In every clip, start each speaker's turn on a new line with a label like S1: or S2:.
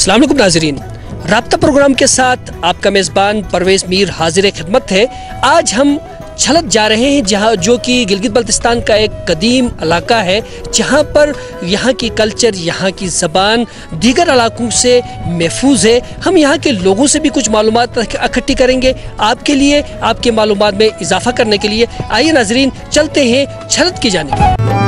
S1: अस्सलाम वालेकुम नाज़रीन, राब्ता प्रोग्राम के साथ आपका मेज़बान परवेज़ मीर हाजिर खिदमत है। आज हम छलत जा रहे हैं, जहाँ जो कि गिलगित बल्तिस्तान का एक कदीम इलाका है, जहाँ पर यहाँ की कल्चर, यहाँ की ज़बान दीगर इलाकों से महफूज है। हम यहाँ के लोगों से भी कुछ मालूमात इकट्ठी करेंगे आपके लिए, आपके मालूमात में इजाफा करने के लिए। आइए नाज़रीन, चलते हैं छलत की जानिब।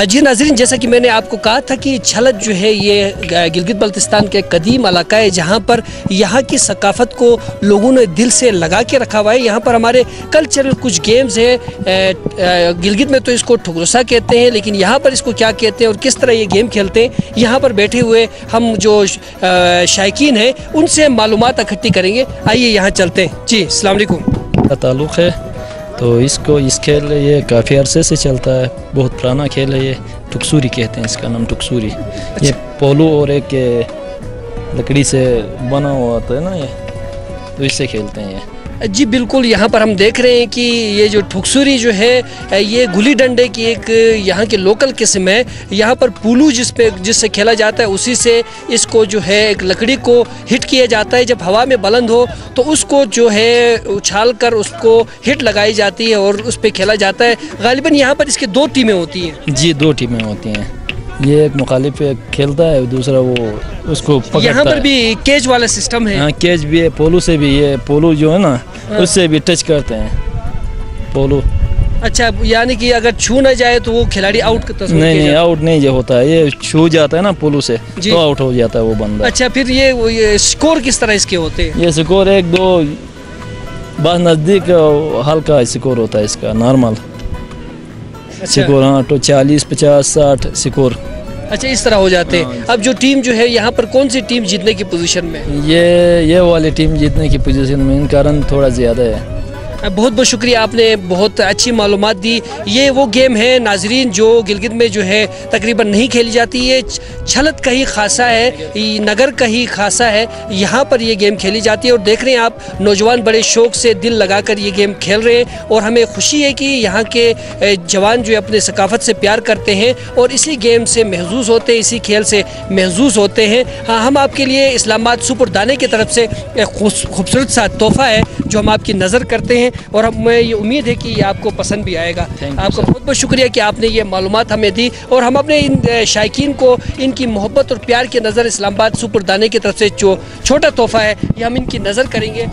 S1: जी नाज़रीन, जैसा कि मैंने आपको कहा था कि छलत जो है ये गिलगित बल्तिस्तान के कदीम इलाका है, जहाँ पर यहाँ की सकाफ़त को लोगों ने दिल से लगा के रखा हुआ है। यहाँ पर हमारे कल्चरल कुछ गेम्स हैं। गिलगित में तो इसको ठुकरोसा कहते हैं, लेकिन यहाँ पर इसको क्या कहते हैं और किस तरह ये गेम खेलते हैं, यहाँ पर बैठे हुए हम जो शायकीन हैं उनसे मालूमात इकट्ठी करेंगे। आइए यहाँ चलते हैं। जी अस्सलाम वालेकुम।
S2: का ताल्लुक़ है तो इस खेल ये काफ़ी अरसे से चलता है, बहुत पुराना खेल है। ये टुकसूरी कहते हैं, इसका नाम टुकसूरी। अच्छा। ये पोलो और एक लकड़ी से बना हुआ होता है ना, ये तो इससे खेलते हैं ये।
S1: जी बिल्कुल, यहाँ पर हम देख रहे हैं कि ये जो ठुकसूरी जो है ये गुली डंडे की एक यहाँ के लोकल किस्म है। यहाँ पर पुलू जिससे खेला जाता है, उसी से इसको जो है एक लकड़ी को हिट किया जाता है। जब हवा में बुलंद हो तो उसको जो है उछाल कर उसको हिट लगाई जाती है और उस पर खेला जाता है। गालिबन यहाँ पर इसके दो टीमें होती हैं। जी,
S2: दो टीमें होती हैं। ये एक मुखालिफ खेलता है, दूसरा वो उसको पकड़ता है।
S1: यहाँ पर भी केज वाला सिस्टम है।
S2: हाँ, केज भी है। पोलो से भी, ये पोलो जो है ना, उससे भी टच करते हैं पोलो।
S1: अच्छा, यानी कि अगर छू न जाए तो वो खिलाड़ी आउट करता है?
S2: नहीं, आउट नहीं होता है। ये छू जाता है ना पोलो से तो आउट हो जाता है वो बंदा।
S1: अच्छा, फिर ये स्कोर किस तरह इसके होते हैं?
S2: ये स्कोर 1-2 बस नज़दीक हल्का स्कोर होता है इसका, नॉर्मल स्कोर। हाँ, तो 40, 50, 60 स्कोर।
S1: अच्छा, इस तरह हो जाते हैं। अब जो टीम जो है यहाँ पर कौन सी टीम जीतने की पोजीशन में?
S2: ये वाली टीम जीतने की पोजीशन में, इनका रन थोड़ा ज़्यादा है।
S1: बहुत बहुत शुक्रिया, आपने बहुत अच्छी मालूमात दी। ये वो गेम है नाजरीन जो गिलगित में जो है तकरीबन नहीं खेली जाती है। छलत का ही खासा है, नगर का ही खासा है, यहाँ पर ये गेम खेली जाती है। और देख रहे हैं आप, नौजवान बड़े शौक़ से दिल लगाकर ये गेम खेल रहे हैं। और हमें खुशी है कि यहाँ के जवान जो अपने सकाफ़त से प्यार करते हैं और इसी गेम से महजूज़ होते हैं, इसी खेल से महजूज़ होते हैं। हाँ, हम आपके लिए इस्लामाबाद सुपर दाने की तरफ से एक खूबसूरत सा तोहफ़ा है जो हम आपकी नज़र करते हैं, और हमें ये उम्मीद है कि ये आपको पसंद भी आएगा। आपका बहुत बहुत शुक्रिया कि आपने ये मालूमात हमें दी, और हम अपने इन शायकीन को इनकी मोहब्बत और प्यार की नज़र इस्लामाबाद सुपर दाने की तरफ से जो छोटा तोहफ़ा है ये हम इनकी नज़र करेंगे।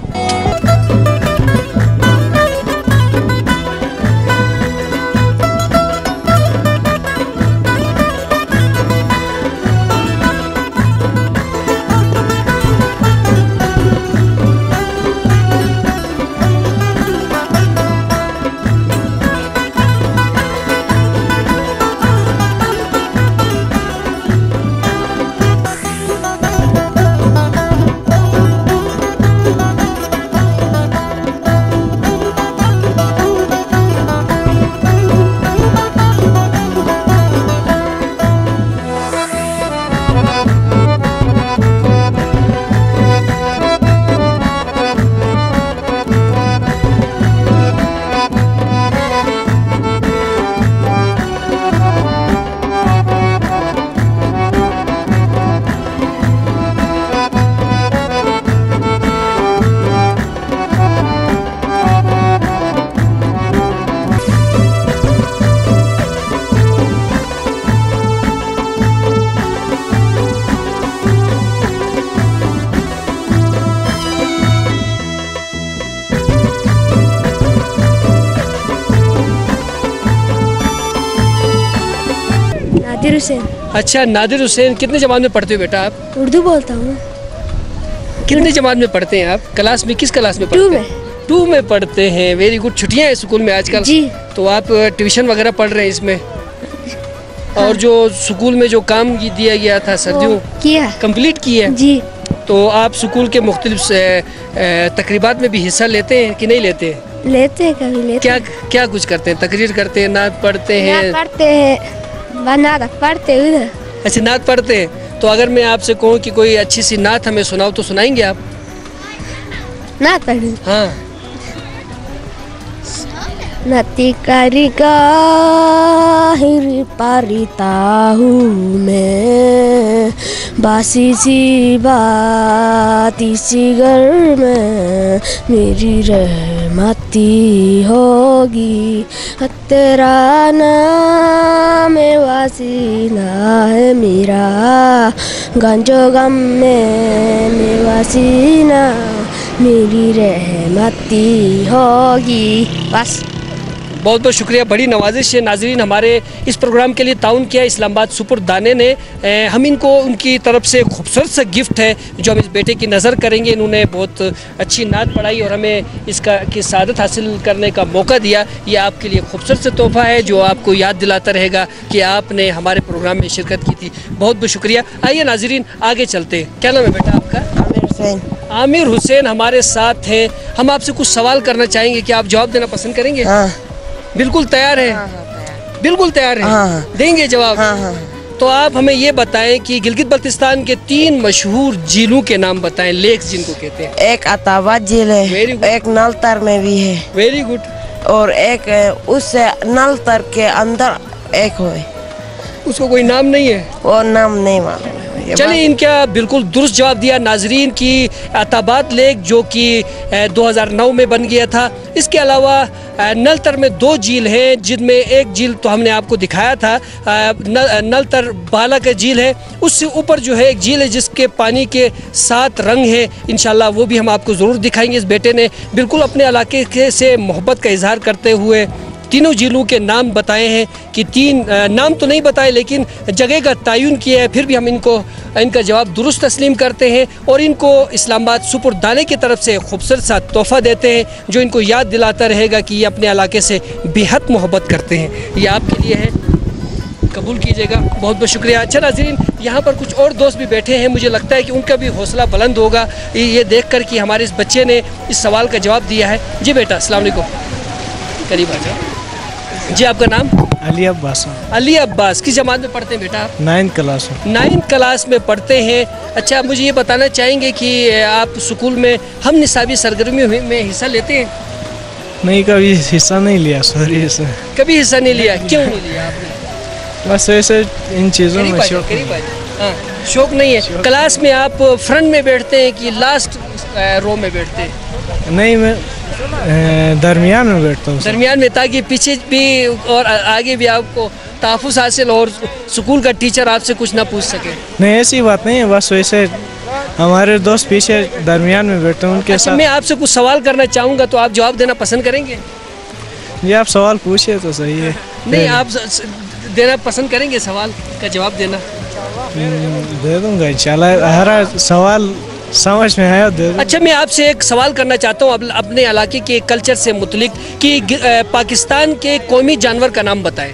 S3: नादिर हुसैन।
S1: अच्छा, नादिर हुसैन, कितने जमात में पढ़ते हो बेटा आप?
S3: उर्दू बोलता हूँ।
S1: कितने जमात में पढ़ते हैं आप? क्लास में, किस क्लास में पढ़ते हैं? 2 में पढ़ते हैं। Very good. छुट्टियां हैं स्कूल में आजकल
S3: जी।
S1: तो आप ट्यूशन वगैरह पढ़ रहे हैं इसमें? और जो स्कूल में जो काम दिया गया था सर्दियों,
S3: किया,
S1: कंप्लीट किया
S3: जी।
S1: तो आप स्कूल के मुख्तलिफ तकरीबात में भी हिस्सा लेते हैं कि नहीं लेते हैं?
S3: लेते हैं, कभी लेते हैं।
S1: क्या कुछ करते हैं? तकरीर करते हैं, नात पढ़ते हैं?
S3: नात पढ़ते हैं, बनाता पढ़ते हैं उधर।
S1: अच्छा, नात पढ़ते हैं। तो अगर मैं आपसे कहूँ कि कोई अच्छी सी नात हमें सुनाओ तो सुनाएंगे आप?
S3: नात पढ़ूं?
S1: हाँ।
S3: नती करिका हिर पारिता हूँ मैं, बासी सी बात इसी घर में मेरी रहमती होगी। तेरा नाम वासीना है मेरा, गंजो गम में वासीना मेरी रहमती होगी। बस।
S1: बहुत बहुत शुक्रिया, बड़ी नवाजिश है। नाजरीन, हमारे इस प्रोग्राम के लिए ताउन किया इस्लामाबाद सुपुर दाने ने। हम इनको उनकी तरफ से खूबसूरत सा गिफ्ट है जो हम इस बेटे की नज़र करेंगे। इन्होंने बहुत अच्छी नात पढ़ाई और हमें इसका की सादत हासिल करने का मौका दिया। ये आपके लिए खूबसूरत सा तोहफ़ा है जो आपको याद दिलाता रहेगा कि आपने हमारे प्रोग्राम में शिरकत की थी। बहुत बहुत शुक्रिया। आइए नाजरीन, आगे चलते हैं। क्या नाम है बेटा आपका?
S3: आमिर हुसैन।
S1: आमिर हुसैन हमारे साथ हैं। हम आपसे कुछ सवाल करना चाहेंगे, कि आप जवाब देना पसंद करेंगे?
S3: हाँ।
S1: बिल्कुल तैयार है? बिल्कुल तैयार है?
S3: हाँ।
S1: देंगे जवाब? तो आप हमें ये बताएं कि गिलगित बल्तिस्तान के 3 मशहूर झीलों के नाम बताएं, लेक्स जिनको कहते हैं।
S3: एक अताबाद झील है, एक नलतर में भी है।
S1: Very good.
S3: और एक उस नलतर के अंदर एक है,
S1: उसको कोई नाम नहीं है?
S3: वो नाम नहीं मालूम।
S1: चलिए, इनका बिल्कुल दुरुस्त जवाब दिया नाजरीन की अताबाद लेक जो कि 2009 में बन गया था। इसके अलावा नलतर में 2 झील हैं जिनमें एक झील तो हमने आपको दिखाया था, नलतर बाला का झील है। उससे ऊपर जो है एक झील है जिसके पानी के 7 रंग हैं। इंशाल्लाह वो भी हम आपको ज़रूर दिखाएंगे। इस बेटे ने बिल्कुल अपने इलाके से मोहब्बत का इजहार करते हुए तीनों झीलों के नाम बताए हैं कि 3 नाम तो नहीं बताए लेकिन जगह का तयन किया है। फिर भी हम इनका जवाब दुरुस्त तस्लीम करते हैं और इनको इस्लामाबाद सुपुर दाने की तरफ से खूबसूरत सा तोहफ़ा देते हैं जो इनको याद दिलाता रहेगा कि ये अपने इलाके से बेहद मोहब्बत करते हैं। ये आपके लिए है, कबूल कीजिएगा। बहुत बहुत शुक्रिया। अच्छा नाज़रीन, यहाँ पर कुछ और दोस्त भी बैठे हैं। मुझे लगता है कि उनका भी हौसला बुलंद होगा ये देखकर कि हमारे इस बच्चे ने इस सवाल का जवाब दिया है। जी बेटा, अस्सलाम वालेकुम। करीब आ जाओ। जी, आपका नाम?
S4: अली अब्बास।
S1: अली अब्बास। किस जमात में पढ़ते हैं बेटा आप?
S4: 9th class.
S1: 9th क्लास में पढ़ते हैं। अच्छा, मुझे ये बताना चाहेंगे कि आप स्कूल में हम निसाबी सरगर्मियों में हिस्सा लेते हैं?
S4: नहीं, कभी हिस्सा नहीं लिया। सॉरी से
S1: कभी हिस्सा नहीं लिया? क्यों नहीं लिया आपने?
S4: बस ऐसे इन चीज़ों में शौक।
S1: हाँ, शौक नहीं है। क्लास में आप फ्रंट में बैठते हैं कि लास्ट रो में बैठते हैं?
S4: नहीं, मैं दरमियान में बैठता हूँ।
S1: दरमियान में, ताकि पीछे भी और आगे भी आपको तहफ़्फ़ुज़ हासिल और स्कूल का टीचर आपसे कुछ ना पूछ सके।
S4: नहीं, ऐसी बात नहीं है। बस वैसे हमारे दोस्त पीछे दरमियान में बैठते हैं, उनके साथ।
S1: मैं आपसे कुछ सवाल करना चाहूँगा तो आप जवाब देना पसंद करेंगे?
S4: ये आप सवाल पूछे तो सही है।
S1: नहीं, आप देना पसंद करेंगे? सवाल का जवाब देना?
S4: दे दूँगा इंशाल्लाह। हर सवाल समझ में आया दे।
S1: अच्छा, मैं आपसे एक सवाल करना चाहता हूँ अपने इलाके के कल्चर से मुतलिक कि पाकिस्तान के कौमी जानवर का नाम बताएं।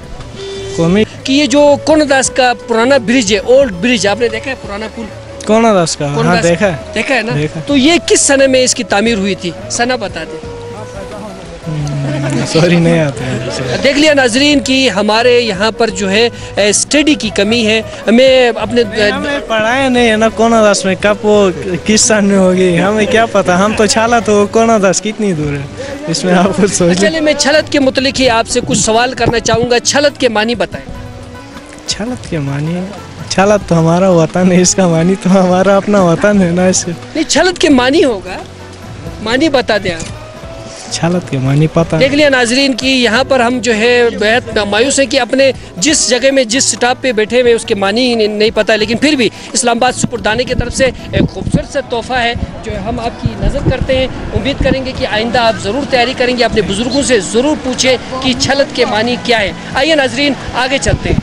S4: कौमी?
S1: कि ये जो कोनादास का पुराना ब्रिज है, ओल्ड ब्रिज, आपने देखा है? पुराना पुल
S4: कोनादास का? हाँ, देखा
S1: है ना?
S4: देखा।
S1: तो ये किस सने में इसकी तामीर हुई थी? सना बता दें।
S4: सॉरी, नहीं आते हैं।
S1: देख लिया नाजरीन कि हमारे यहाँ पर जो है स्टडी की कमी है। मैं अपने
S4: हमें पढ़ाया नहीं है ना कोनादास में कब वो किस सन में होगी, हमें क्या पता। हम तो छाला, तो कोनादास कितनी दूर है इसमें आप कुछ सोच।
S1: चलिए, मैं छलत के मुतलिक ही आपसे कुछ सवाल करना चाहूँगा। छलत के मानी बताएं।
S4: छलत के मानी? छलत तो हमारा वतन है, इसका मानी तो हमारा अपना वतन है ना। इसे
S1: नहीं, छलत के मानी होगा, मानी बता दें आप।
S4: छलत के मानी पता।
S1: देख लिया नाजरीन कि यहाँ पर हम जो है बेहद मायूस हैं कि अपने जिस जगह में जिस स्टॉप पे बैठे हुए उसके मानी ही नहीं पता, लेकिन फिर भी इस्लामाबाद सुपुर दाने की तरफ से एक खूबसूरत सा तोहफ़ा है जो हम आपकी नज़र करते हैं। उम्मीद करेंगे कि आइंदा आप ज़रूर तैयारी करेंगे, अपने बुज़ुर्गों से ज़रूर पूछें कि छलत के मानी क्या है। आइए नाजरीन, आगे चलते हैं।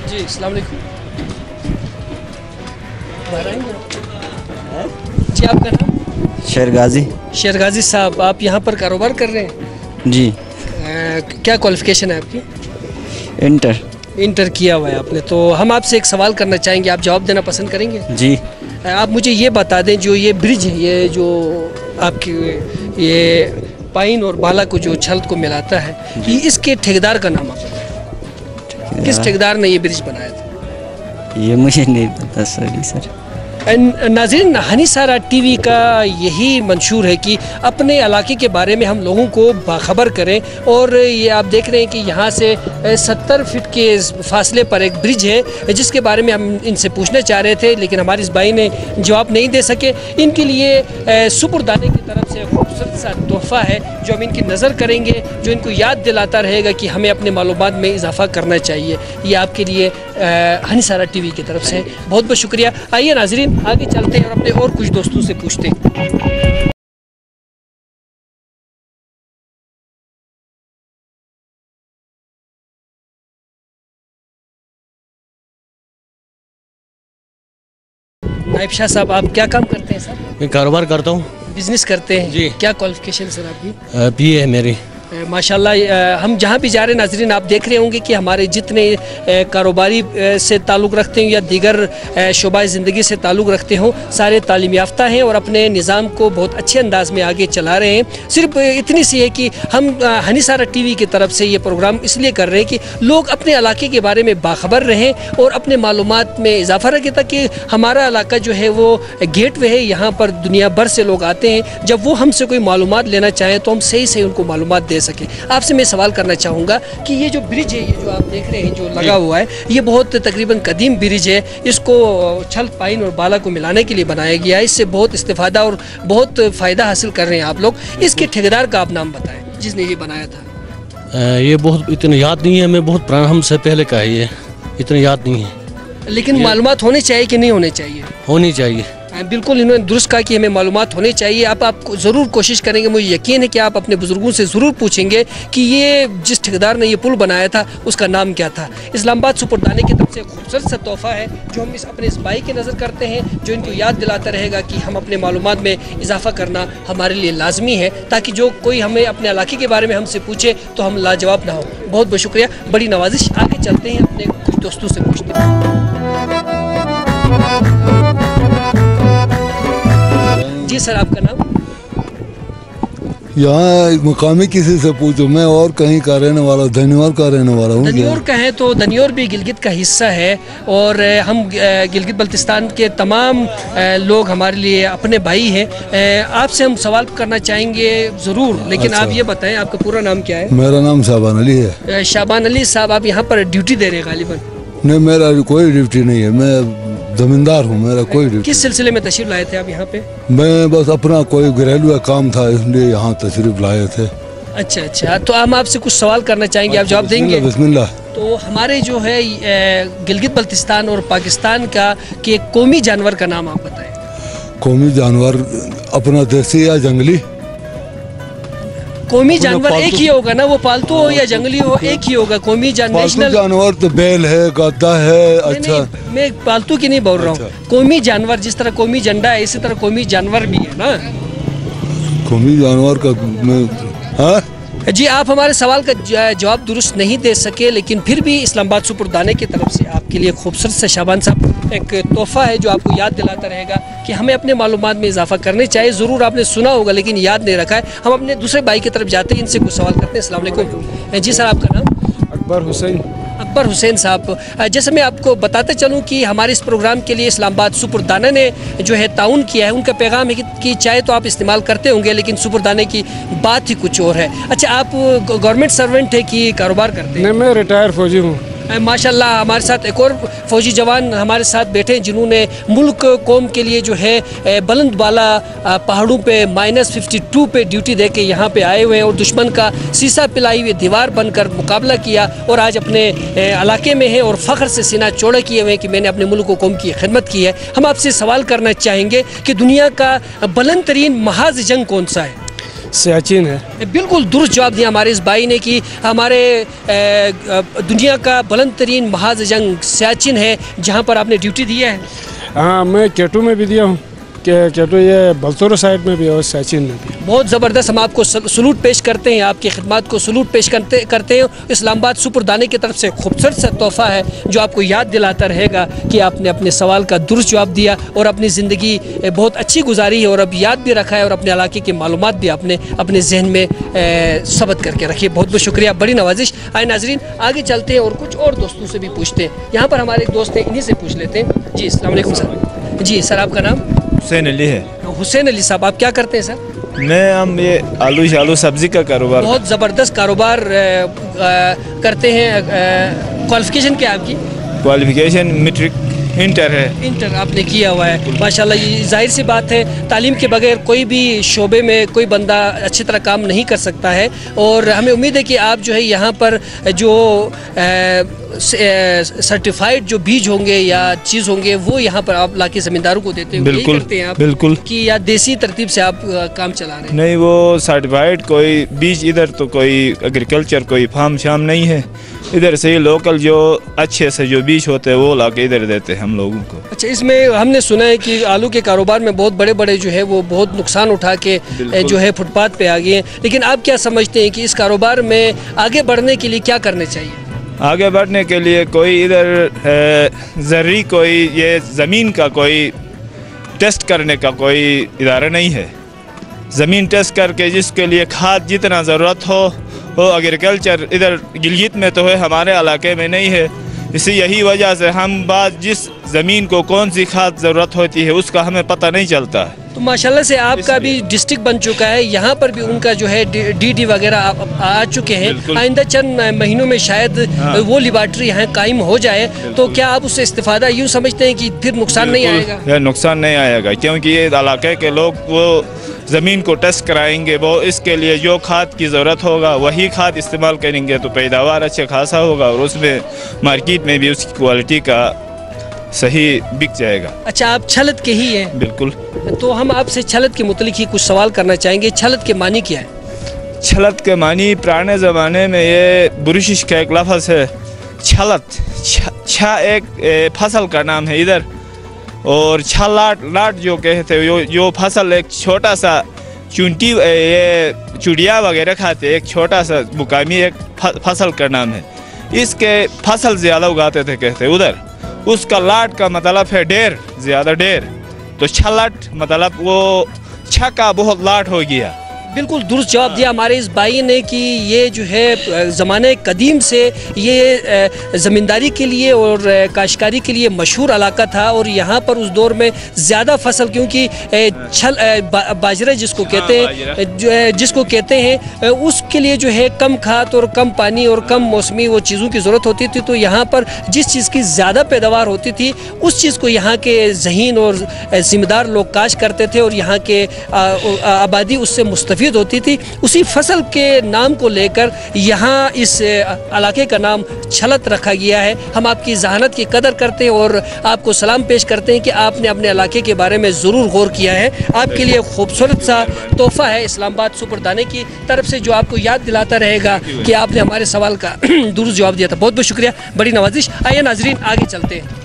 S1: जी अस्सलाम वालेकुम। जी आपका नाम?
S5: शेरगाजी।
S1: शेरगाजी साहब, आप यहाँ पर कारोबार कर रहे हैं?
S5: जी।
S1: क्या क्वालिफिकेशन है आपकी?
S5: इंटर।
S1: इंटर किया हुआ है आपने। तो हम आपसे एक सवाल करना चाहेंगे, आप जवाब देना पसंद करेंगे?
S5: जी।
S1: आप मुझे ये बता दें, जो ये ब्रिज है, ये जो आपकी ये पाइन और बाला को जो छल्द को मिलाता है, ये इसके ठेकेदार का नाम आप बताएं। किस ठेकेदार ने ये ब्रिज बनाया था?
S5: ये मुझे नहीं पता सर।
S1: नाज़रीन, हनीसारा टीवी का यही मंशूर है कि अपने इलाके के बारे में हम लोगों को बाखबर करें। और ये आप देख रहे हैं कि यहाँ से 70 फीट के फासले पर एक ब्रिज है, जिसके बारे में हम इनसे पूछना चाह रहे थे, लेकिन हमारे इस भाई ने जवाब नहीं दे सके। इनके लिए सुपुर्दाने की तरफ से खूबसूरत सा तोहफ़ा है जो हम इनकी नज़र करेंगे, जो इनको याद दिलाता रहेगा कि हमें अपने मालूमात में इजाफा करना चाहिए। ये आपके लिए हनीसारा टीवी की तरफ से बहुत बहुत शुक्रिया। आइए नाज़रीन, आगे चलते हैं और अपने और कुछ दोस्तों से पूछते हैं। नाइब शाह साहब, आप क्या काम करते हैं सर?
S6: मैं कारोबार करता हूँ।
S1: बिजनेस करते हैं
S6: जी।
S1: क्या क्वालिफिकेशन सर आपकी?
S6: बीए है मेरी।
S1: माशाल्लाह, हम जहाँ भी जा रहे हैं नाज़रीन, आप देख रहे होंगे कि हमारे जितने कारोबारी से ताल्लुक़ रखते हैं या दीगर शोबा ज़िंदगी से ताल्लुक़ रखते हों, सारे तालीम याफ्ता हैं और अपने निज़ाम को बहुत अच्छे अंदाज में आगे चला रहे हैं। सिर्फ इतनी सी है कि हम हनीसारा टीवी की तरफ से ये प्रोग्राम इसलिए कर रहे हैं कि लोग अपने इलाके के बारे में बाखबर रहें और अपने मालूमात में इजाफा रखें, ताकि हमारा इलाका जो है वो गेटवे है, यहाँ पर दुनिया भर से लोग आते हैं। जब वो हमसे कोई मालूमात लेना चाहें तो हम सही सही उनको मालूमात दे सके। आपसे मैं सवाल करना चाहूँगा कि ये जो ब्रिज है, ये जो आप देख रहे हैं जो लगा हुआ है, ये बहुत तकरीबन कदीम ब्रिज है। इसको छल्द, पाइन और बाला को मिलाने के लिए बनाया गया है। इससे बहुत इस्तेफादा और बहुत फ़ायदा हासिल कर रहे हैं आप लोग। इसके ठेकेदार का आप नाम बताएं जिसने ये बनाया था।
S6: ये बहुत इतना याद नहीं है, मैं बहुत पुराना, हमसे पहले का है, ये इतना याद नहीं है।
S1: लेकिन मालूमात होनी चाहिए कि नहीं होनी चाहिए?
S6: होनी चाहिए।
S1: बिल्कुल, इन्होंने दुरुस्त कहा कि हमें मालूमात होनी चाहिए। आप ज़रूर कोशिश करेंगे, मुझे यकीन है कि आप अपने बुजुर्गों से ज़रूर पूछेंगे कि ये जिस ठेकेदार ने ये पुल बनाया था उसका नाम क्या था। इस्लामाबाद सुपुर्दाने की तरफ से खूबसूरत सा तोहफ़ा है जो हम अपने इस भाई की नज़र करते हैं, जो इनको याद दिलाता रहेगा कि हम अपने मालूमात में इजाफा करना हमारे लिए लाजमी है, ताकि जो कोई हमें अपने इलाके के बारे में हमसे पूछे तो हम लाजवाब ना हो। बहुत बहुत शुक्रिया, बड़ी नवाजिश। आगे चलते हैं, अपने कुछ दोस्तों से पूछते हैं। जी सर, आपका नाम?
S7: यहाँ मुकामी किसी से पूछो, मैं और कहीं का रहने वाला, धन्योर का रहने वाला हूँ।
S1: धन्योर का है तो धन्योर भी गिलगित का हिस्सा है और हम गिलगित बल्तिस्तान के तमाम लोग हमारे लिए अपने भाई हैं। आपसे हम सवाल करना चाहेंगे ज़रूर, लेकिन
S7: अच्छा।
S1: आप ये बताएं आपका पूरा नाम क्या है?
S7: मेरा नाम शाबान अली है।
S1: शाबान अली साहब, आप यहाँ पर ड्यूटी दे रहे हैं गालिबन?
S7: नहीं, मेरा कोई ड्यूटी नहीं है, मैं जमींदार हूँ, मेरा कोई ड्यूटी।
S1: किस सिलसिले में तशरीफ लाए थे आप यहाँ पे?
S7: मैं बस अपना कोई घरेलू काम था, इसलिए यहाँ तशरीफ लाए थे।
S1: अच्छा अच्छा, तो हम आपसे कुछ सवाल करना चाहेंगे, आप जवाब देंगे?
S7: बिस्मिल्लाह।
S1: तो हमारे जो है गिलगित बल्तिस्तान और पाकिस्तान का के कौमी जानवर का नाम आप बताएं।
S7: कौमी जानवर अपना देसी या जंगली?
S1: कौमी जानवर एक ही होगा ना, वो पालतू हो या जंगली हो, एक ही होगा। कौमी नेशनल
S7: जानवर तो बैल है, गद्दा है। अच्छा,
S1: नहीं, मैं पालतू की नहीं बोल रहा हूँ। कौमी जानवर, जिस तरह कौमी झंडा है इसी तरह कौमी जानवर भी है ना।
S7: कौमी जानवर का हाँ?
S1: जी, आप हमारे सवाल का जवाब दुरुस्त नहीं दे सके, लेकिन फिर भी इस्लामाबाद सुपुर्दाने की तरफ से आपके लिए खूबसूरत से शाबान साहब एक तोहफ़ा है जो आपको याद दिलाता रहेगा कि हमें अपने मालूमात में इजाफा करने चाहिए। ज़रूर आपने सुना होगा लेकिन याद नहीं रखा है। हम अपने दूसरे भाई की तरफ जाते हैं, इनसे कुछ सवाल करते हैं। अस्सलाम वालेकुम। जी सर, आपका नाम?
S4: अकबर हुसैन।
S1: अकबर हुसैन साहब, जैसे मैं आपको बताते चलूं कि हमारे इस प्रोग्राम के लिए इस्लामाबाद सुपुर्दाना ने जो है ताउन किया है। उनका पैगाम है कि चाय तो आप इस्तेमाल करते होंगे लेकिन सुपुर्दाने की बात ही कुछ और है। अच्छा, आप गवर्नमेंट सर्वेंट है कि कारोबार करते हैं?
S4: नहीं, मैं रिटायर फौजी हूँ।
S1: माशाल्लाह, हमारे साथ एक और फौजी जवान हमारे साथ बैठे हैं जिन्होंने मुल्क कौम के लिए जो है बुलंद बाला पहाड़ों पे -52 पे ड्यूटी दे के यहाँ पे आए हुए हैं और दुश्मन का सीसा पिलाई हुई दीवार बनकर मुकाबला किया और आज अपने इलाके में है और फ़ख्र से सीना चौड़ा किए हुए हैं कि मैंने अपने मुल्क कौम की खिदमत की है। हम आपसे सवाल करना चाहेंगे कि दुनिया का बुलंद तरीन महाज जंग कौन सा है?
S4: सियाचिन है।
S1: बिल्कुल दुरुस्त जवाब दिया हमारे इस भाई ने कि हमारे दुनिया का बुलंद तरीन महाज जंग सियाचिन है, जहाँ पर आपने ड्यूटी दी है।
S4: हाँ, मैं केटू में भी दिया हूँ, केटू ये बलतोरा साइड में भी और सियाचिन में भी।
S1: बहुत ज़बरदस्त, हम आपको सलूट पेश करते हैं, आपकी खिदमत को सलूट पेश करते हैं। इस्लामाबाद सुपुरदाने की तरफ से खूबसूरत सा तोहफ़ा है जो आपको याद दिलाता रहेगा कि आपने अपने सवाल का दुरुस्त जवाब दिया और अपनी ज़िंदगी बहुत अच्छी गुजारी है और अब याद भी रखा है और अपने इलाके की मालूमात भी आपने अपने जहन में सबत करके रखी है। बहुत बहुत शुक्रिया, बड़ी नवाजिश। आए नाजरीन, आगे चलते हैं और कुछ और दोस्तों से भी पूछते हैं। यहाँ पर हमारे एक दोस्त हैं, इन्हीं से पूछ लेते हैं। जी अस्सलाम वालेकुम सर। जी सर, आपका नाम?
S8: हुसैन अली है।
S1: हुसैन अली साहब, आप क्या करते हैं सर?
S8: हम ये आलू सब्जी का कारोबार।
S1: बहुत ज़बरदस्त कारोबार करते हैं। क्वालिफिकेशन क्या है आपकी?
S8: क्वालिफिकेशन मैट्रिक इंटर है।
S1: इंटर आपने किया हुआ है, माशाल्लाह। ये जाहिर सी बात है, तालीम के बगैर कोई भी शोबे में कोई बंदा अच्छी तरह काम नहीं कर सकता है और हमें उम्मीद है कि आप जो है यहाँ पर जो सर्टिफाइड जो बीज होंगे या चीज़ होंगे वो यहाँ पर आप लाके ज़मींदारों को देते हैं।
S8: बिल्कुल
S1: करते हैं आप?
S8: बिल्कुल।
S1: कि या देसी तरतीब से आप काम चला रहे हैं?
S8: नहीं, वो सर्टिफाइड कोई बीज इधर तो कोई एग्रीकल्चर कोई फार्म शाम नहीं है, इधर से ही लोकल जो अच्छे से जो बीज होते हैं वो लाके इधर देते हैं हम लोगों को।
S1: अच्छा, इसमें हमने सुना है कि आलू के कारोबार में बहुत बड़े बड़े जो है वो बहुत नुकसान उठा के जो है फुटपाथ पे आ गए हैं, लेकिन आप क्या समझते हैं कि इस कारोबार में आगे बढ़ने के लिए क्या करने चाहिए?
S8: आगे बढ़ने के लिए कोई इधर ज़रूरी कोई ये ज़मीन का कोई टेस्ट करने का कोई इदारा नहीं है। ज़मीन टेस्ट करके जिसके लिए खाद जितना ज़रूरत हो वो एग्रीकल्चर इधर गिलगित में तो है, हमारे इलाके में नहीं है। इसी यही वजह से हम बात जिस ज़मीन को कौन सी खाद ज़रूरत होती है उसका हमें पता नहीं चलता है।
S1: तो माशाल्लाह से आपका भी डिस्ट्रिक्ट बन चुका है, यहाँ पर भी उनका जो है डीडी वगैरह आ चुके हैं। आइंदा चंद महीनों में शायद वो लेबॉर्ट्री यहाँ कायम हो जाए, तो क्या आप उससे इस्तेफादा यूँ समझते हैं कि फिर नुकसान नहीं आएगा?
S8: नुकसान नहीं आएगा, क्योंकि ये इलाके के लोग वो ज़मीन को टेस्ट कराएंगे, वो इसके लिए जो खाद की ज़रूरत होगा वही खाद इस्तेमाल करेंगे तो पैदावार अच्छा खासा होगा और उसमें मार्केट में भी उसकी क्वालिटी का सही बिक जाएगा।
S1: अच्छा, आप छलत के ही हैं?
S8: बिल्कुल।
S1: तो हम आपसे छलत के मुतलिक ही कुछ सवाल करना चाहेंगे। छलत के मानी क्या है?
S8: छलत के मानी पुराने ज़माने में ये बुरशिश का एक लफ्ज़ है। छलत एक फसल का नाम है इधर, और लाट जो कहते हैं जो फसल एक छोटा सा चुंटी ये चुड़िया वगैरह खाते, एक छोटा सा मुकामी एक फसल का नाम है। इसके फसल ज़्यादा उगाते थे कहते उधर, उसका लाट का मतलब है ढेर, ज़्यादा ढेर, तो छलट मतलब वो छक्का बहुत लाट हो गया।
S1: बिल्कुल दुरुस्त जवाब दिया हमारे इस भाई ने कि ये जो है ज़माने कदीम से ये ज़मींदारी के लिए और काश्तकारी के लिए मशहूर इलाका था और यहाँ पर उस दौर में ज़्यादा फसल, क्योंकि बाजरा जिसको कहते हैं उसके लिए जो है कम खाद और कम पानी और कम मौसमी वो चीज़ों की ज़रूरत होती थी, तो यहाँ पर जिस चीज़ की ज़्यादा पैदावार होती थी उस चीज़ को यहाँ के ज़हीन और ज़िम्मेदार लोग काश करते थे और यहाँ के आबादी उससे मुस्तफ़ीद होती थी। उसी फसल के नाम को लेकर यहाँ इस इलाके का नाम छलत रखा गया है। हम आपकी जहानत की कदर करते हैं और आपको सलाम पेश करते हैं कि आपने अपने इलाके के बारे में ज़रूर गौर किया है। आपके लिए खूबसूरत सा तोहफ़ा है इस्लामाबाद सुपुरदाने की तरफ से, जो आपको याद दिलाता रहेगा कि आपने हमारे सवाल का दुरुस्त जवाब दिया था। बहुत बहुत शुक्रिया, बड़ी नवाजिश। आइए नाजरीन, आगे चलते हैं।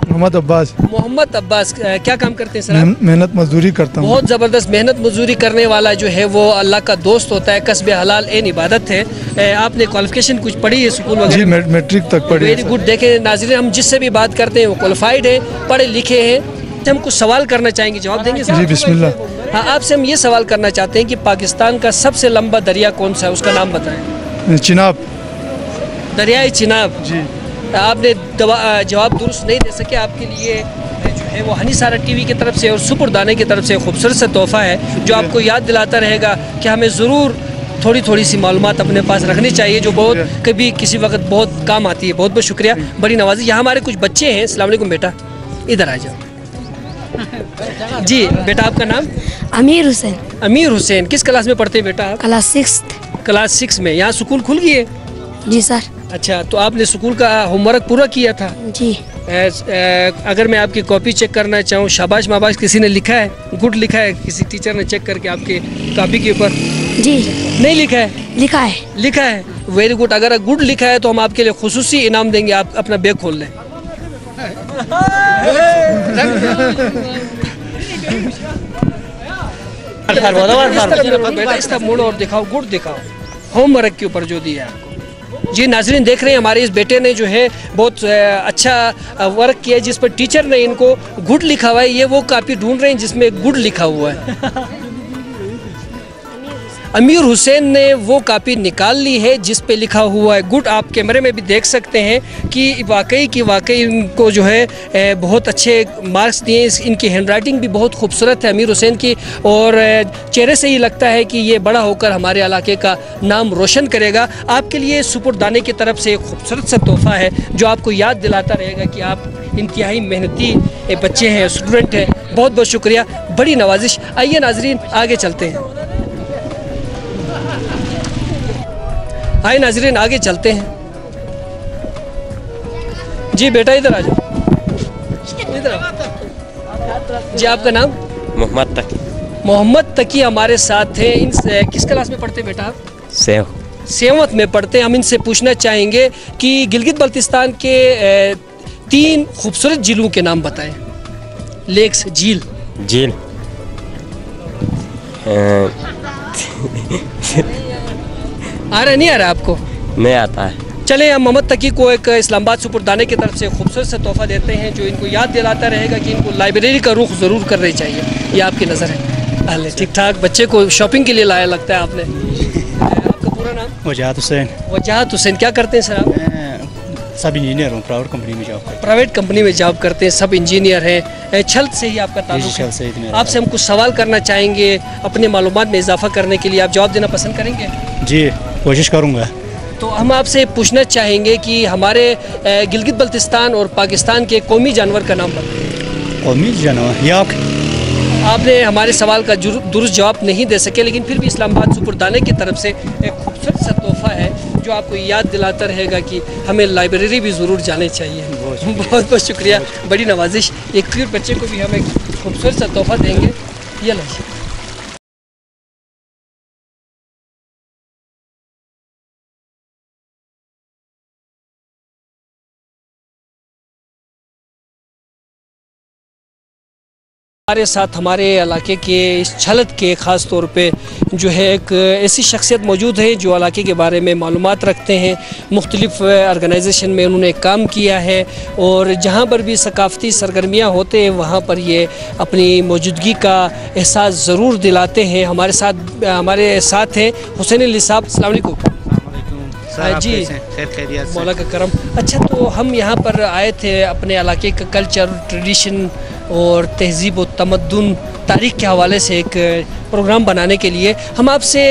S7: मोहम्मद अब्बास।
S1: मोहम्मद अब्बास, क्या काम करते हैं सर?
S7: मेहनत मजदूरी करता हूँ।
S1: बहुत ज़बरदस्त मेहनत मजदूरी करने वाला जो है वो अल्लाह का दोस्त होता है। कस्बे हलाल एन इबादत है। आपने क्वालिफिकेशन कुछ पढ़ी है स्कूल वगैरह?
S7: जी, मैट्रिक तक पढ़ी।
S1: Very good. देखें नाज़रीन, हम जिससे भी बात करते हैं वो क्वालिफाइड है, पढ़े लिखे हैं। हम कुछ सवाल करना चाहेंगे, जवाब देंगे सर?
S7: जी बिस्मिल्लाह।
S1: हाँ, आपसे हम ये सवाल करना चाहते हैं कि पाकिस्तान का सबसे लंबा दरिया कौन सा है, उसका नाम बताएं।
S7: चिनाब।
S1: दरियाए चिनाब।
S7: जी।
S1: आपने जवाब दुरुस्त नहीं दे सके। आपके लिए जो है वो हनी सारा टीवी की तरफ से और सुपुरदाने की तरफ से खूबसूरत सा तोहफ़ा है जो आपको याद दिलाता रहेगा कि हमें ज़रूर थोड़ी थोड़ी सी मालूमात अपने पास रखनी चाहिए जो बहुत कभी किसी वक्त बहुत काम आती है। बहुत बहुत शुक्रिया, बड़ी नवाजी। यहाँ हमारे कुछ बच्चे हैं। अस्सलाम वालेकुम बेटा, इधर आ जाओ। जी बेटा, आपका नाम?
S9: अमीर हुसैन।
S1: अमीर हुसैन, किस क्लास में पढ़ते हैं बेटा आप?
S9: क्लास 6।
S1: क्लास 6 में। यहाँ स्कूल खुल गई है?
S9: जी सर।
S1: अच्छा, तो आपने स्कूल का होमवर्क पूरा किया था?
S9: जी।
S1: अगर मैं आपकी कॉपी चेक करना चाहूँ, शाबाश माबाश किसी ने लिखा है, गुड लिखा है किसी टीचर ने चेक करके आपके कॉपी के ऊपर?
S9: जी।
S1: नहीं लिखा है?
S9: लिखा है।
S1: लिखा है, वेरी गुड। अगर गुड लिखा है तो हम आपके लिए खुसूसी इनाम देंगे, आप अपना बैग खोल लें। बेटा इस तरफ मुड़ो और दिखाओ, गुड दिखाओ, होमवर्क के ऊपर जो दिया है आपको। जी नाजरीन, देख रहे हैं हमारे इस बेटे ने जो है बहुत अच्छा वर्क किया जिस पर टीचर ने इनको गुड लिखा हुआ है। ये वो कॉपी ढूंढ रहे हैं जिसमें गुड लिखा हुआ है। अमीर हुसैन ने वो कॉपी निकाल ली है जिस पे लिखा हुआ है गुड। आप कैमरे में भी देख सकते हैं कि वाकई इनको जो है बहुत अच्छे मार्क्स दिए। इनकी हैंडराइटिंग भी बहुत खूबसूरत है अमीर हुसैन की, और चेहरे से ही लगता है कि ये बड़ा होकर हमारे इलाके का नाम रोशन करेगा। आपके लिए सुपुर्दाने की तरफ से एक खूबसूरत सा तोहफा है जो आपको याद दिलाता रहेगा कि आप इंतहाई मेहनती बच्चे हैं, स्टूडेंट हैं। बहुत बहुत शुक्रिया, बड़ी नवाजिश। आइए नाजरीन आगे चलते हैं। आइए नाजरीन आगे चलते हैं। जी बेटा इधर आ जाओ, इधर आओ। जी आपका नाम?
S10: मोहम्मद तकी।
S1: मोहम्मद तकी हमारे साथ हैं। इन किस क्लास में पढ़ते हैं बेटा आप? सेवंथ में पढ़ते हैं। हम इनसे पूछना चाहेंगे कि गिलगित बल्तिस्तान के 3 खूबसूरत झीलों के नाम बताएं। लेक्स, झील। आ रहा नहीं आ रहा आपको?
S10: नहीं आता है।
S1: चले हम मोहम्मद तकी को एक इस्लामाबाद सुपुर्दाने की तरफ से खूबसूरत सा तोहफा देते हैं जो इनको याद दिलाता रहेगा कि इनको लाइब्रेरी का रुख ज़रूर करना चाहिए। ये आपकी नज़र है। अरे ठीक ठाक, बच्चे को शॉपिंग के लिए लाया लगता है आपने। आपका पूरा नाम?
S11: वजाहत हुसैन।
S1: वजाहत हुसैन। क्या करते हैं सर आप?
S11: सब इंजीनियर हूँ, प्राइवेट कंपनी में जॉब करते हैं।
S1: प्राइवेट कंपनी में जॉब करते हैं, सब इंजीनियर हैं। छल्त से ही आपका ताल्लुक है? आपसे हम कुछ सवाल करना चाहेंगे अपने मालूमात में इजाफा करने के लिए, आप जवाब देना पसंद करेंगे?
S11: जी कोशिश करूँगा।
S1: तो हम आपसे पूछना चाहेंगे कि हमारे गिलगित बल्तिस्तान और पाकिस्तान के कौमी जानवर का नाम बताएं।
S11: कौमी जानवर याक।
S1: आपने हमारे सवाल का दुरुस्त जवाब नहीं दे सके, लेकिन फिर भी इस्लामाबाद सुपुर्दाने की तरफ से एक खूबसूरत सा तोहफा है जो आपको याद दिलाता रहेगा कि हमें लाइब्रेरी भी ज़रूर जाने चाहिए। बहुत बहुत शुक्रिया, बड़ी नवाजिश। एक फिर बच्चे को भी हम एक खूबसूरत सा तोहफा देंगे। ये लीजिए। हमारे साथ हमारे इलाके के इस छलत के ख़ास तौर पे जो है एक ऐसी शख्सियत मौजूद है जो इलाके के बारे में मालूमात रखते हैं। मुख्तलिफ़ ऑर्गेनाइजेशन में उन्होंने काम किया है और जहाँ पर भी सकाफ़ती सरगर्मियाँ होते हैं वहाँ पर ये अपनी मौजूदगी का एहसास ज़रूर दिलाते हैं। हमारे साथ हैं हुसैन अली साहब। अस्सलाम वालेकुम। जी मौला का करम। अच्छा, तो हम यहाँ पर आए थे अपने इलाके का कल्चर, ट्रेडिशन और तहज़ीब और तमद्दुन, तारीख़ के हवाले से एक प्रोग्राम बनाने के लिए हम आपसे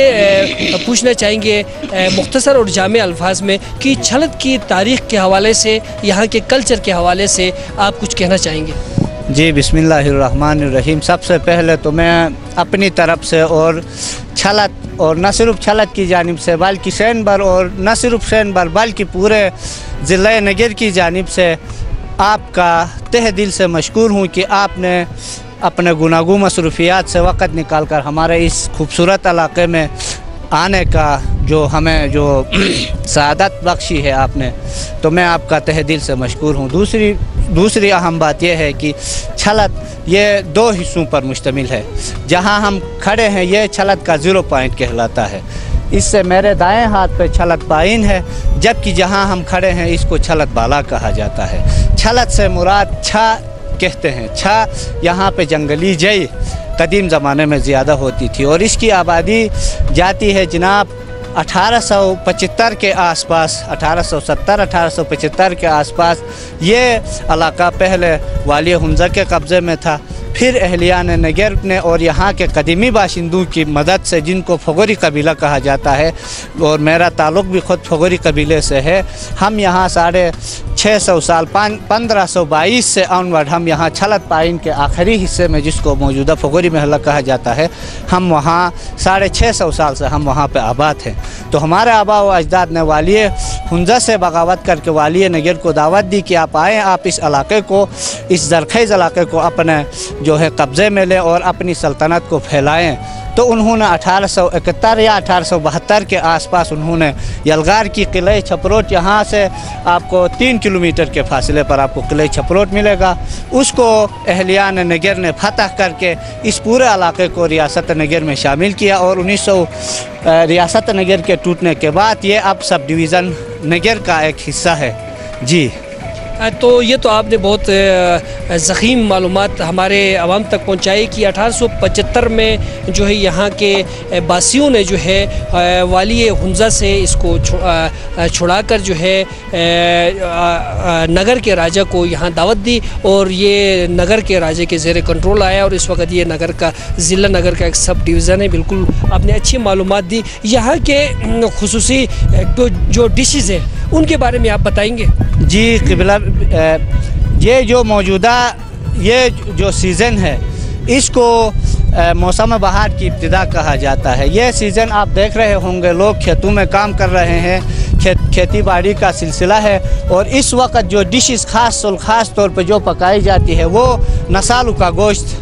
S1: पूछना चाहेंगे मुख्तसर और जामे अल्फाज में कि छलत की तारीख़ के हवाले से, यहाँ के कल्चर के हवाले से आप कुछ कहना चाहेंगे?
S12: जी बिस्मिल्लाहिर्रहमानिर्रहीम। सबसे पहले तो मैं अपनी तरफ से और छलत और न सिर्फ छलत की जानिब से बल्कि शैनबर और न सिर्फ शैनबर बल्कि पूरे ज़िला नगर की जानिब से आपका तहे दिल से मशकूर हूँ कि आपने अपने गुनागू मसरूफियात से वक़्त निकाल कर हमारे इस खूबसूरत इलाक़े में आने का जो हमें जो सआदत बख्शी है आपने, तो मैं आपका तहे दिल से मशकूर हूँ। दूसरी अहम बात यह है कि छलत ये 2 हिस्सों पर मुश्तमिल है। जहाँ हम खड़े हैं ये छलत का 0 पॉइंट कहलाता है। इससे मेरे दाएं हाथ पे छलत पाइन है, जबकि जहाँ हम खड़े हैं इसको छलत बाला कहा जाता है। छलत से मुराद छा कहते हैं। छा यहाँ पे जंगली जय कदीम ज़माने में ज़्यादा होती थी और इसकी आबादी जाती है जनाब 1875 के आसपास, 1870-1875 के आसपास। ये इलाका पहले वाली हमज़ा के कब्ज़े में था, फिर अहलियान नगर ने और यहाँ के कदीमी बाशिंदों की मदद से, जिनको फगोरी कबीला कहा जाता है और मेरा ताल्लुक़ भी ख़ुद फगोरी कबीले से है, हम यहाँ 650 साल 1522 से ऑनवर्ड हम यहाँ छलत पाइन के आखिरी हिस्से में, जिसको मौजूदा फगोरी महल्ला कहा जाता है, हम वहाँ 650 साल से हम वहाँ पे आबाद हैं। तो हमारे आबा व अजदाद ने वालिय हुंजा से बगावत करके वालिय नगर को दावत दी कि आप आएँ, आप इस इलाके को, इस ज़रख़ेज़ इलाके को अपने जो है कब्ज़े में लें और अपनी सल्तनत को फैलाएँ। तो उन्होंने 1871 या 1872 के आसपास उन्होंने यलगार की किले छपरोट, यहाँ से आपको 3 किलोमीटर के फासले पर आपको किले छपरोट मिलेगा, उसको अहलियान नगर ने फतह करके इस पूरे इलाके को रियासत नगर में शामिल किया। और 1900 रियासत नगर के टूटने के बाद ये अब सब डिवीज़न नगर का एक हिस्सा है। जी,
S1: तो ये तो आपने बहुत ज़ख़ीम मालूमात हमारे आवाम तक पहुँचाई कि 1875 में जो है यहाँ के बासियों ने जो है वाली हुंजा से इसको छुड़ाकर जो है नगर के राजा को यहाँ दावत दी और ये नगर के राजे के ज़ेर कंट्रोल आया और इस वक्त ये नगर का ज़िला नगर का एक सब डिवीज़न है। बिल्कुल आपने अच्छी मालूमात दी। यहाँ के खुसूसी जो डिशेज़ हैं उनके बारे में आप बताएंगे?
S12: जी क़िबला, ये जो मौजूदा ये जो सीज़न है इसको मौसम बहार की इब्तिदा कहा जाता है। ये सीज़न आप देख रहे होंगे लोग खेतों में काम कर रहे हैं, खेती बाड़ी का सिलसिला है और इस वक्त जो डिशेस ख़ास तौर पे जो पकाई जाती है वो नसालू का गोश्त।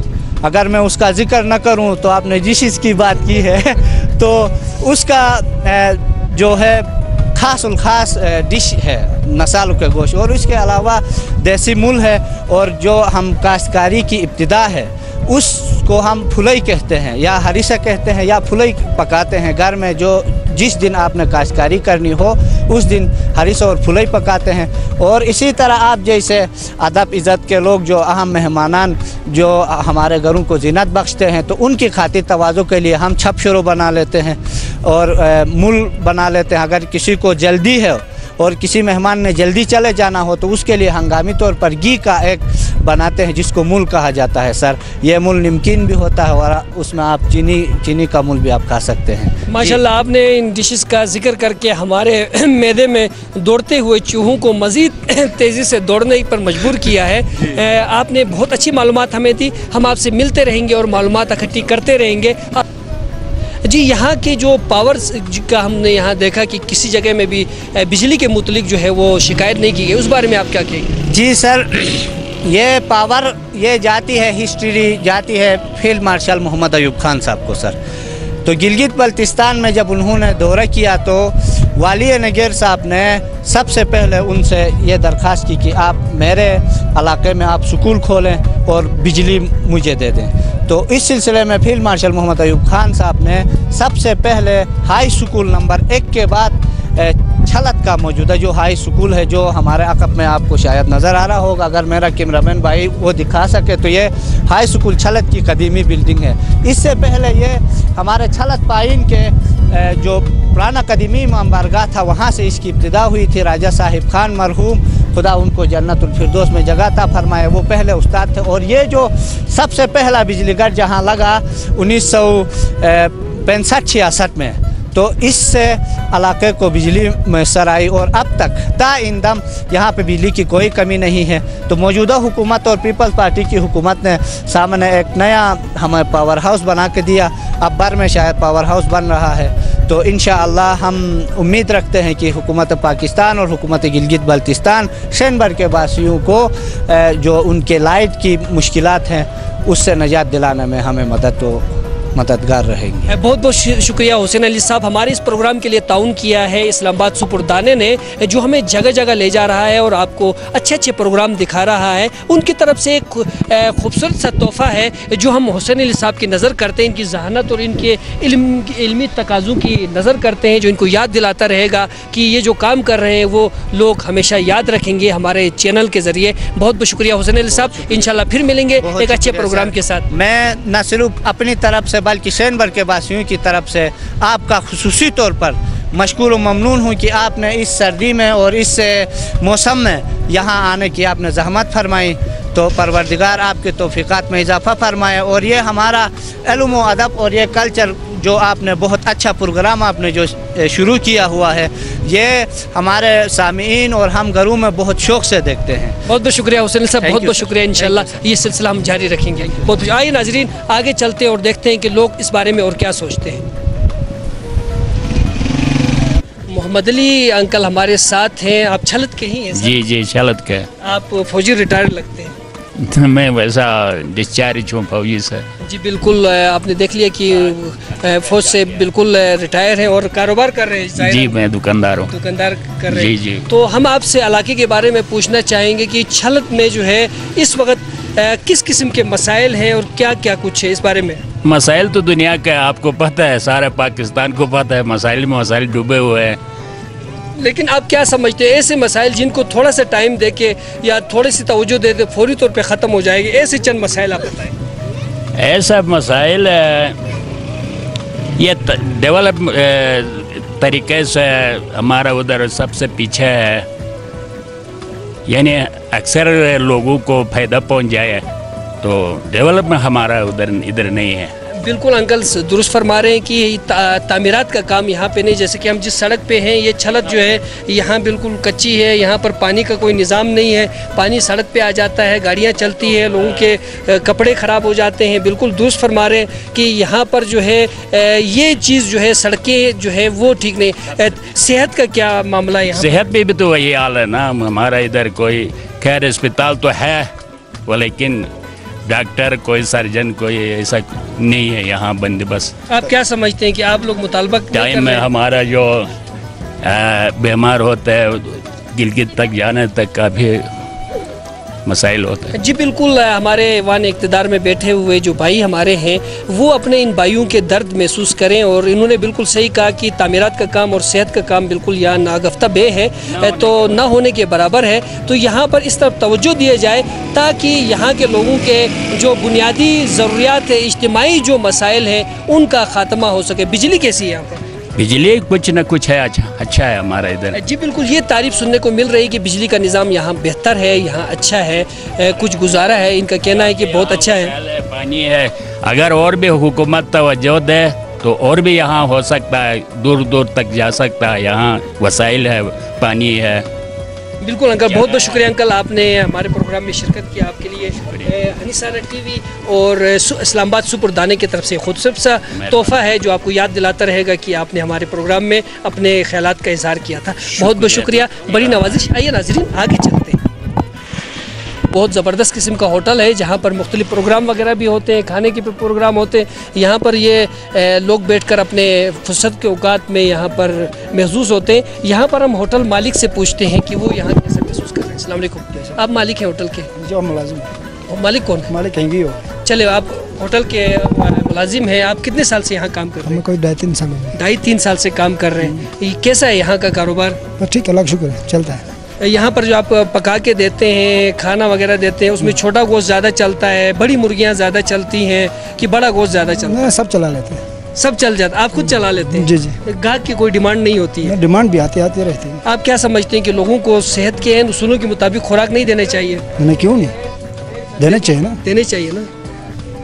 S12: अगर मैं उसका ज़िक्र न करूं तो आपने डिशेस की बात की है तो उसका जो है ख़ास डिश है नसालू के गोश्त। और इसके अलावा देसी मूल है और जो हम काश्तकारी की इब्तिदा है उसको हम फुलई कहते हैं या हरीसा कहते हैं या फुलई पकाते हैं घर में। जो जिस दिन आपने काश्तकारी करनी हो उस दिन हरीसा और फुलई पकाते हैं। और इसी तरह आप जैसे अदब इज़्ज़त के लोग जो अहम मेहमानान जो हमारे घरों को ज़ीनत बख्शते हैं तो उनकी खातिर तवाज़ो के लिए हम छप शुरू बना लेते हैं और मूल बना लेते हैं। अगर किसी को जल्दी है और किसी मेहमान ने जल्दी चले जाना हो तो उसके लिए हंगामी तौर पर घी का एक बनाते हैं जिसको मूल कहा जाता है। सर ये मूल नमकीन भी होता है और उसमें आप चीनी का मूल भी आप खा सकते हैं।
S1: माशाल्लाह आपने इन डिशेस का जिक्र करके हमारे मैदे में दौड़ते हुए चूहों को मज़ीद तेज़ी से दौड़ने पर मजबूर किया है। आपने बहुत अच्छी मालूमात हमें दी। हम आपसे मिलते रहेंगे और मालूमात इकट्ठी करते रहेंगे। जी, यहाँ के जो पावर का हमने यहाँ देखा कि किसी जगह में भी बिजली के मुतलिक जो है वो शिकायत नहीं की गई, उस बारे में आप क्या कहेंगे?
S12: जी सर, ये पावर ये जाती है, हिस्ट्री जाती है फील्ड मार्शल मोहम्मद अयूब खान साहब को। सर तो गिलगित बल्तिस्तान में जब उन्होंने दौरा किया तो वाली नगर साहब ने सबसे पहले उनसे ये दरख्वास्त की कि आप मेरे इलाके में आप स्कूल खोलें और बिजली मुझे दे दें। तो इस सिलसिले में फील्ड मार्शल मोहम्मद अयूब खान साहब ने सबसे पहले हाई स्कूल नंबर 1 के बाद छलत का मौजूदा जो हाई स्कूल है जो हमारे अकब में आपको शायद नज़र आ रहा होगा, अगर मेरा कैमरामैन भाई वो दिखा सके तो ये हाई स्कूल छलत की कदीमी बिल्डिंग है। इससे पहले ये हमारे छलत पाइन के जो पुराना कदीमी इमाम बारगाह था वहाँ से इसकी इब्तिदा हुई थी। राजा साहिब खान मरहूम, खुदा उनको जन्नतुल फिरदौस में जगह था फरमाए, वो पहले उस्ताद थे। और ये जो सबसे पहला बिजली घर जहाँ लगा 1965-66 में, तो इससे इलाके को बिजली मैसर आई और अब तक ताइंदम यहाँ पे बिजली की कोई कमी नहीं है। तो मौजूदा हुकूमत और पीपल्स पार्टी की हुकूमत ने सामने एक नया हमें पावर हाउस बना के दिया। अब बर में शायद पावर हाउस बन रहा है। तो इंशाअल्लाह हम उम्मीद रखते हैं कि हुकूमत पाकिस्तान और हुकूमत गिलगित बल्तिस्तान शनबर के वासियों को जो उनके लाइट की मुश्किलात हैं उससे निजात दिलाने में हमें मददगार रहेंगे।
S1: बहुत बहुत शुक्रिया हुसैन अली साहब, हमारे इस प्रोग्राम के लिए ताउन किया है इस्लामाबाद सुपुरदाने ने, जो हमें जगह जगह ले जा रहा है और आपको अच्छे अच्छे प्रोग्राम दिखा रहा है। उनकी तरफ से एक खूबसूरत सा तोहफ़ा है जो हम हुसैन अली साहब की नज़र करते हैं, इनकी जहानत और इनके इल्मी तकाज़ों की नज़र करते हैं, जो इनको याद दिलाता रहेगा कि ये जो काम कर रहे हैं वो लोग हमेशा याद रखेंगे हमारे चैनल के ज़रिए। बहुत बहुत शुक्रिया हुसैन अली साहब, इंशाल्लाह फिर मिलेंगे एक अच्छे प्रोग्राम के साथ।
S12: मैं न सिर्फ अपनी तरफ से बल्कि शनबर के वासियों की तरफ से आपका खुसूसी तौर पर मशकूर व ममनून हूँ कि आपने इस सर्दी में और इस मौसम में यहाँ आने की आपने ज़हमत फरमाई। तो परवरदिगार आपके तौफ़ीक़ात में इजाफ़ा फरमाए और ये हमारा इल्म व अदब और ये कल्चर जो आपने बहुत अच्छा प्रोग्राम आपने जो शुरू किया हुआ है, ये हमारे सामीन और हम घरों में बहुत शौक़ से देखते हैं।
S1: बहुत बहुत शुक्रिया हुसैन साहब, बहुत बहुत शुक्रिया। इंशाल्लाह ये सिलसिला हम जारी रखेंगे। बहुत आइए नाजरीन आगे चलते हैं और देखते हैं कि लोग इस बारे में और क्या सोचते हैं। मोहम्मद अली अंकल हमारे साथ हैं, आप छलत के ही हैं?
S9: जी जी छलत के।
S1: आप फौजी रिटायर लगते हैं?
S9: मैं वैसा डिस्चार्ज हूँ फौजी से।
S1: जी बिल्कुल, आपने देख लिया कि फौज से बिल्कुल रिटायर है और कारोबार कर रहे हैं।
S9: जी मैं दुकानदार हूँ।
S1: दुकानदार कर रहे हैं।
S9: जी जी।
S1: तो हम आपसे इलाके के बारे में पूछना चाहेंगे कि छलत में जो है इस वक्त किस किस्म के मसाइल हैं और क्या क्या कुछ है इस बारे में?
S9: मसाइल तो दुनिया का आपको पता है, सारे पाकिस्तान को पता है, मसाइल डूबे हुए हैं।
S1: लेकिन आप क्या समझते हैं ऐसे मसाइल जिनको थोड़ा सा टाइम दे के या थोड़ी सी तवज्जो दे दे फौरी तौर पे ख़त्म हो जाएगी, ऐसे चंद मसाइल आप बताएं।
S9: ऐसा मसाइल ये डेवलप तरीके से हमारा उधर सबसे पीछे है, यानी अक्सर लोगों को फ़ायदा पहुंच जाए तो डेवलपमेंट हमारा इधर नहीं है।
S1: बिल्कुल अंकल दुरुस्त फरमा रहे हैं कि तामीरात का काम यहाँ पे नहीं। जैसे कि हम जिस सड़क पे हैं ये छलत जो है यहाँ बिल्कुल कच्ची है, यहाँ पर पानी का कोई निज़ाम नहीं है, पानी सड़क पे आ जाता है, गाड़ियाँ चलती है, लोगों के कपड़े ख़राब हो जाते हैं। बिल्कुल दुरुस्त फरमा रहे हैं कि यहाँ पर जो है ये चीज़ जो है सड़कें जो है वो ठीक नहीं। सेहत का क्या मामला है यहाँ?
S9: सेहत में भी तो वही हाल है ना हमारा इधर। कोई खैर अस्पताल तो है वो, लेकिन डॉक्टर कोई सर्जन कोई ऐसा नहीं है यहाँ बंदोबस्त।
S1: आप क्या समझते हैं कि आप लोग मुतालबा
S9: टाइम में हमारा जो बीमार होता है गिलगित तक जाने तक काफ़ी मसाइल होते हैं?
S1: जी बिल्कुल, हमारे वान इक़्तिदार में बैठे हुए जो भाई हमारे हैं वो अपने इन भाइयों के दर्द महसूस करें और इन्होंने बिल्कुल सही कहा कि तामीरात का काम और सेहत का काम बिल्कुल यहाँ नागफ्ता बे है, तो ना होने के बराबर है। तो यहाँ पर इस तरफ तवज्जो दिया जाए ताकि यहाँ के लोगों के जो बुनियादी ज़रूरियात है, इज्तिमाई जो मसाइल हैं उनका ख़ात्मा हो सके। बिजली कैसी है यहाँ पर?
S9: बिजली कुछ न कुछ है, अच्छा है हमारा इधर।
S1: जी बिल्कुल, ये तारीफ सुनने को मिल रही है कि बिजली का निज़ाम यहाँ बेहतर है, यहाँ अच्छा है, कुछ गुजारा है। इनका कहना है कि बहुत अच्छा है।
S9: पानी है, अगर और भी हुकूमत तवज्जो दे तो और भी यहाँ हो सकता है, दूर दूर तक जा सकता है। यहाँ वसाइल है, पानी है।
S1: बिल्कुल अंकल, बहुत बहुत शुक्रिया अंकल, आपने हमारे प्रोग्राम में शिरकत की। आपके लिए हनीसाना टीवी और इस्लामाबाद सुपर दाने की तरफ से खूबसूरत सा तोहफा है जो आपको याद दिलाता रहेगा कि आपने हमारे प्रोग्राम में अपने ख्यालात का इजहार किया था। बहुत बहुत शुक्रिया, बड़ी नवाजिश। आइए नाज़रीन आगे चलते हैं। बहुत ज़बरदस्त किस्म का होटल है जहाँ पर मुख्तलिफ प्रोग्राम वगैरह भी होते हैं, खाने के प्रोग्राम होते हैं। यहाँ पर ये लोग बैठकर अपने फुर्सत के औकात में यहाँ पर महसूस होते हैं। यहाँ पर हम होटल मालिक से पूछते हैं कि वो यहाँ कैसे महसूस कर रहे हैं। अस्सलाम वालेकुम, आप मालिक हैं होटल के?
S13: जो मुलाजिम।
S1: मालिक कौन है?
S13: मालिक कहीं हो।
S1: चले, आप होटल के मुलाजिम हैं, आप कितने साल से यहाँ काम कर रहे हैं?
S13: कोई 2.5-3 साल।
S1: 2.5-3 साल से काम कर रहे हैं। कैसा है यहाँ का कारोबार?
S13: ठीक है, अल्लाह का शुक्र है, चलता है।
S1: यहाँ पर जो आप पका के देते हैं, खाना वगैरह देते हैं, उसमें छोटा गोश्त ज़्यादा चलता है, बड़ी मुर्गियाँ ज़्यादा चलती हैं कि बड़ा गोश्त ज़्यादा चलता है?
S13: सब चला लेते हैं।
S1: सब चल जाता है, आप खुद चला लेते हैं?
S13: जी जी।
S1: गाहक की कोई डिमांड नहीं होती है?
S13: डिमांड भी आती रहती है।
S1: आप क्या समझते हैं कि लोगों को सेहत के उसूलों के मुताबिक खुराक नहीं देने चाहिए?
S13: नहीं, क्यों नहीं देने चाहिए ना?
S1: देने चाहिए ना।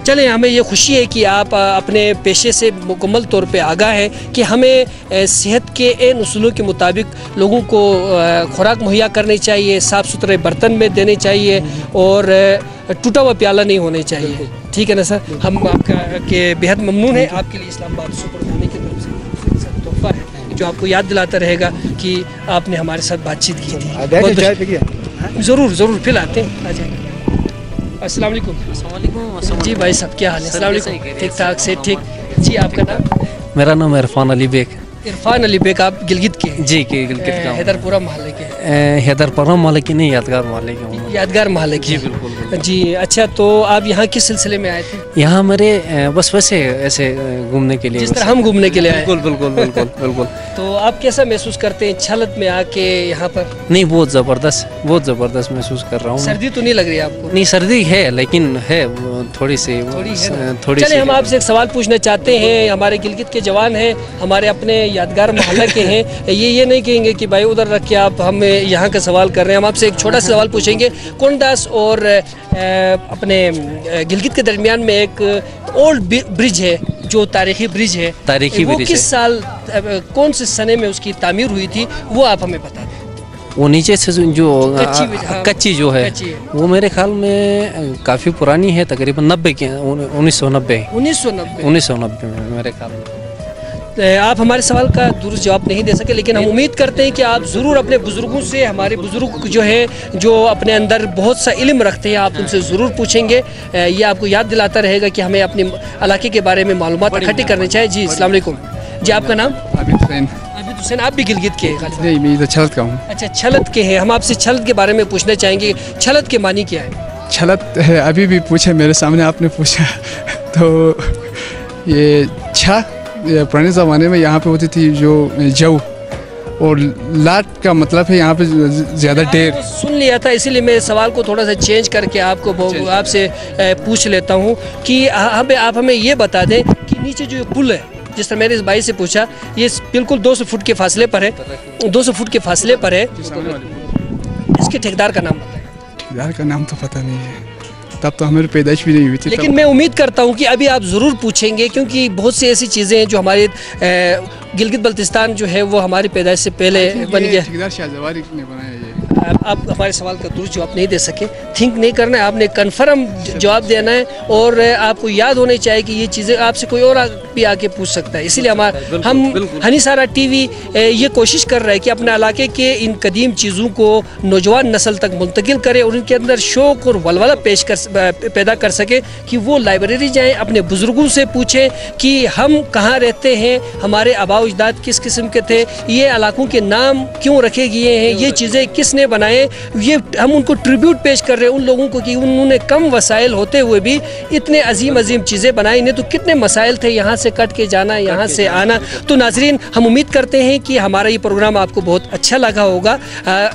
S1: चलें, हमें ये खुशी है कि आप अपने पेशे से मुकम्मल तौर पे आगाह हैं कि हमें सेहत के इन उसूलों के मुताबिक लोगों को खुराक मुहैया करनी चाहिए, साफ़ सुथरे बर्तन में देने चाहिए और टूटा हुआ प्याला नहीं होना चाहिए। ठीक है ना सर? हम आपका के बेहद ममनून हैं। आपके लिए इस्लामाबाद सुपर दाने की तरफ से तोहफा है जो आपको याद दिलाता रहेगा कि आपने हमारे साथ बातचीत की थी। ज़रूर ज़रूर, फिर आते हैं, आ जाएंगे। अस्सलाम वालेकुम। जी भाई साहब, क्या हाल है? अस्सलाम वालेकुम। ठीक ठाक से ठीक। जी आपका नाम?
S14: मेरा नाम इरफान अली बेग।
S1: इरफान अली बेग, आप गिलगित के?
S14: जी के गिलगित का।
S1: हैदरपुरा मोहल्ले के?
S14: हैदरपुरा मोहल्ले की नहीं, यादगार मोहल्ले के हूँ।
S1: यादगार मोहल्ले की?
S14: जी बिल्कुल।
S1: जी अच्छा, तो आप यहाँ किस सिलसिले में आए थे?
S14: यहाँ मेरे बस वैसे ऐसे घूमने के लिए,
S1: जिस तरह हम घूमने के लिए आए?
S14: बिल्कुल बिल्कुल बिल्कुल बिल्कुल।
S1: तो आप कैसा महसूस करते हैं छलत में आके यहाँ पर?
S14: नहीं, बहुत ज़बरदस्त महसूस कर रहा हूँ।
S1: सर्दी तो नहीं लग रही है आपको?
S14: नहीं, सर्दी है लेकिन है थोड़ी सी
S1: चले हम आपसे एक सवाल पूछना चाहते हैं। हमारे गिलगित के जवान हैं, हमारे अपने यादगार मोहल्ला के हैं, ये नहीं कहेंगे कि भाई उधर रख के आप हमें यहाँ का सवाल कर रहे हैं। हम आपसे एक छोटा सा सवाल पूछेंगे। कोंडास और अपने गिलगित के दरमियान में एक ओल्ड ब्रिज है, जो तारीखी ब्रिज है, वो किस साल कौन से सने में उसकी तामीर हुई थी, वो आप हमें बता दें।
S14: वो नीचे से जो कच्ची जो है वो मेरे ख्याल में काफ़ी पुरानी है, तकरीबन 90 के 1990 में मेरे ख्याल में।
S1: आप हमारे सवाल का दुरुस्त जवाब नहीं दे सके, लेकिन हम उम्मीद करते हैं कि आप ज़रूर अपने बुज़ुर्गों से, हमारे बुज़ुर्ग जो है जो अपने अंदर बहुत सा इल्म रखते हैं, आप उनसे ज़रूर पूछेंगे। ये आपको याद दिलाता रहेगा कि हमें अपने इलाके के बारे में मालूमात इकट्ठी करनी चाहिए। जी अस्सलाम वालेकुम जी, आपका नाम?
S15: आबिद
S1: हुसैन। आप भी गिलगित के?
S15: नहीं, मैं इधर छलत का हूँ।
S1: अच्छा, छलत के हैं। हम आपसे छलत के बारे में पूछना चाहेंगे। छलत के मानी क्या है?
S15: छलत है, अभी भी पूछे मेरे सामने आपने पूछा तो ये पुराने ज़माने में यहाँ पे होती थी जो जौ, और लाट का मतलब है यहाँ पे ज़्यादा ढेर।
S1: सुन लिया था, इसीलिए मैं सवाल को थोड़ा सा चेंज करके आपसे पूछ लेता हूँ कि आप हमें ये बता दें कि नीचे जो पुल है, जिस तरह मैंने इस भाई से पूछा, ये बिल्कुल 200 फुट के फासले पर है, 200 फुट के फासले पर है। इसके ठेकेदार का नाम बताएं।
S15: ठेकेदार का नाम तो पता नहीं है, तब तो हमारी पैदाइश भी नहीं हुई थी।
S1: लेकिन मैं उम्मीद करता हूँ कि अभी आप ज़रूर पूछेंगे, क्योंकि बहुत सी ऐसी चीज़ें हैं जो हमारे गिलगित बल्तिस्तान जो है वो हमारी पैदाइश से पहले बन गया।
S15: ठेकेदार शाहजवारी ने बनाया ये।
S1: आप हमारे सवाल का दुरुस्त जवाब नहीं दे सके। थिंक नहीं करना है, आपने कन्फर्म जवाब देना है, और आपको याद होनी चाहिए कि ये चीज़ें आपसे कोई और भी आके पूछ सकता है। इसीलिए हम हनीसारा टीवी ये कोशिश कर रहे हैं कि अपने इलाके के इन कदीम चीज़ों को नौजवान नस्ल तक मुंतकिल करें और उनके अंदर शौक़ और वलवला पैदा कर सके कि वो लाइब्रेरी जाएँ, अपने बुज़ुर्गों से पूछें कि हम कहाँ रहते हैं, हमारे आबा अजदाद किस किस्म के थे, ये इलाकों के नाम क्यों रखे गए हैं, ये चीज़ें किसने बनाए। ये हम उनको ट्रिब्यूट पेश कर रहे हैं उन लोगों को कि उन्होंने कम वसाइल होते हुए भी इतने अजीम चीज़ें बनाई, नहीं तो कितने मसाइल थे, यहाँ से कट के जाना, यहाँ से आना। तो नाजरीन, हम उम्मीद करते हैं कि हमारा ये प्रोग्राम आपको बहुत अच्छा लगा होगा।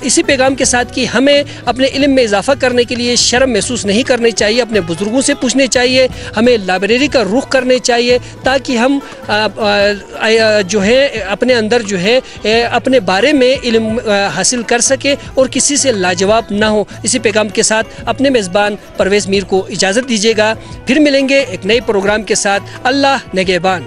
S1: इसी पैगाम के साथ कि हमें अपने इल्म में इजाफा करने के लिए शर्म महसूस नहीं करनी चाहिए, अपने बुजुर्गों से पूछने चाहिए, हमें लाइब्रेरी का रुख करने चाहिए, ताकि हम जो है अपने अंदर जो है अपने बारे में इल्म हासिल कर सके और किसी से लाजवाब ना हो। इसी पैगाम के साथ अपने मेज़बान परवेज़ मीर को इजाज़त दीजिएगा। फिर मिलेंगे एक नए प्रोग्राम के साथ। अल्लाह निगहबान।